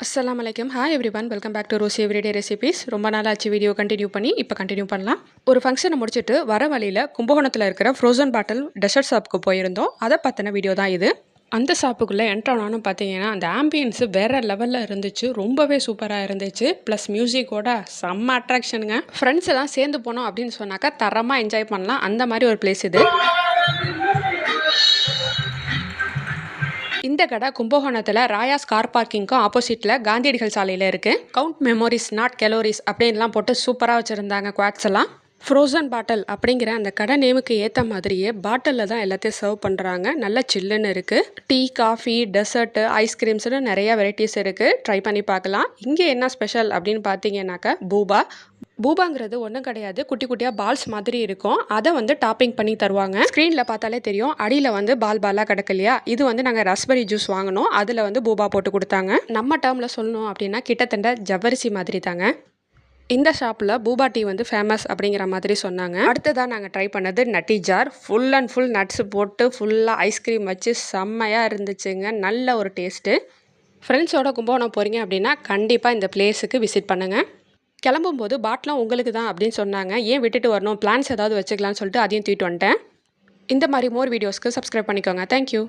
அஸ்ஸலாமு அலைக்கும். Hi everyone, welcome back to Rosy everyday recipes. ரொம்ப நாளாச்சு வீடியோ கண்டினியூ பண்ணலாம். ஒரு ஃபங்க்ஷனை முடிச்சுட்டு வர வழியில் கும்பகோணத்தில் இருக்கிற ஃப்ரோசன் பாட்டில் டெசர்ட் ஷாப்புக்கு போயிருந்தோம். அதை பற்றின வீடியோ தான் இது. அந்த ஷாப்புக்குள்ளே என்ட்ரானாலும் பார்த்தீங்கன்னா அந்த ஆம்பியன்ஸு வேறு லெவலில் இருந்துச்சு. ரொம்பவே சூப்பராக இருந்துச்சு. ப்ளஸ் மியூசிக்கோட செம்ம அட்ராக்ஷனுங்க. ஃப்ரெண்ட்ஸ் எல்லாம் சேர்ந்து போனோம் அப்படின்னு சொன்னாக்கா தரமாக என்ஜாய் பண்ணலாம். அந்த மாதிரி ஒரு பிளேஸ் இது. இந்த கடை கும்பகோணத்தில் ராயாஸ் கார் பார்க்கிங்க்கும் ஆப்போசிட்டில் காந்தியடிகள் சாலையில் இருக்குது. கவுண்ட் மெமோரிஸ் நாட் கலோரிஸ் அப்படின்லாம் போட்டு சூப்பராக வச்சுருந்தாங்க குவாட்ஸ் எல்லாம். ஃப்ரோசன் பாட்டில் அப்படிங்கிற அந்த கடை நேமுக்கு ஏற்ற மாதிரியே பாட்டிலில் தான் எல்லாத்தையும் சர்வ் பண்ணுறாங்க. நல்ல சில்லுன்னு இருக்குது. டீ, காஃபி, டெசர்ட்டு, ஐஸ்கிரீம்ஸ்னு நிறைய வெரைட்டிஸ் இருக்குது. ட்ரை பண்ணி பார்க்கலாம். இங்கே என்ன ஸ்பெஷல் அப்படின்னு பார்த்தீங்கன்னாக்கா பூபாங்கிறது ஒன்றும் கிடையாது. குட்டி குட்டியாக பால்ஸ் மாதிரி இருக்கும். அதை வந்து டாப்பிங் பண்ணி தருவாங்க. ஸ்க்ரீனில் பார்த்தாலே தெரியும். அடியில் வந்து பாலாக கிடக்கு இல்லையா, இது வந்து நாங்கள் ரஸ்பெரி ஜூஸ் வாங்கினோம். அதில் வந்து பூபா போட்டு கொடுத்தாங்க. நம்ம டேர்மில் சொல்லணும் அப்படின்னா கிட்டத்தட்ட ஜவ்வரிசி மாதிரி தாங்க. இந்த ஷாப்பில் பூபா டீ வந்து ஃபேமஸ் அப்படிங்கிற மாதிரி சொன்னாங்க. அடுத்ததான் நாங்கள் ட்ரை பண்ணது nutty jar. Full and full nuts போட்டு ஃபுல்லாக ஐஸ்கிரீம் வச்சு செம்மையாக இருந்துச்சுங்க. நல்ல ஒரு டேஸ்ட்டு. ஃப்ரெண்ட்ஸோட கும்பகோணம் போகிறீங்க அப்படின்னா கண்டிப்பாக இந்த பிளேஸுக்கு விசிட் பண்ணுங்கள். கிளம்பும்போது பாட்டிலாம் உங்களுக்கு தான் அப்படின்னு சொன்னாங்க. ஏன் விட்டுட்டு வரணும், பிளான்ஸ் ஏதாவது வச்சுக்கலாம்னு சொல்லிட்டு அதையும் தூக்கிட்டு வந்துட்டேன். இந்த மாதிரி மோர் வீடியோஸ்க்கு சப்ஸ்கிரைப் பண்ணிக்கோங்க. தேங்க்யூ.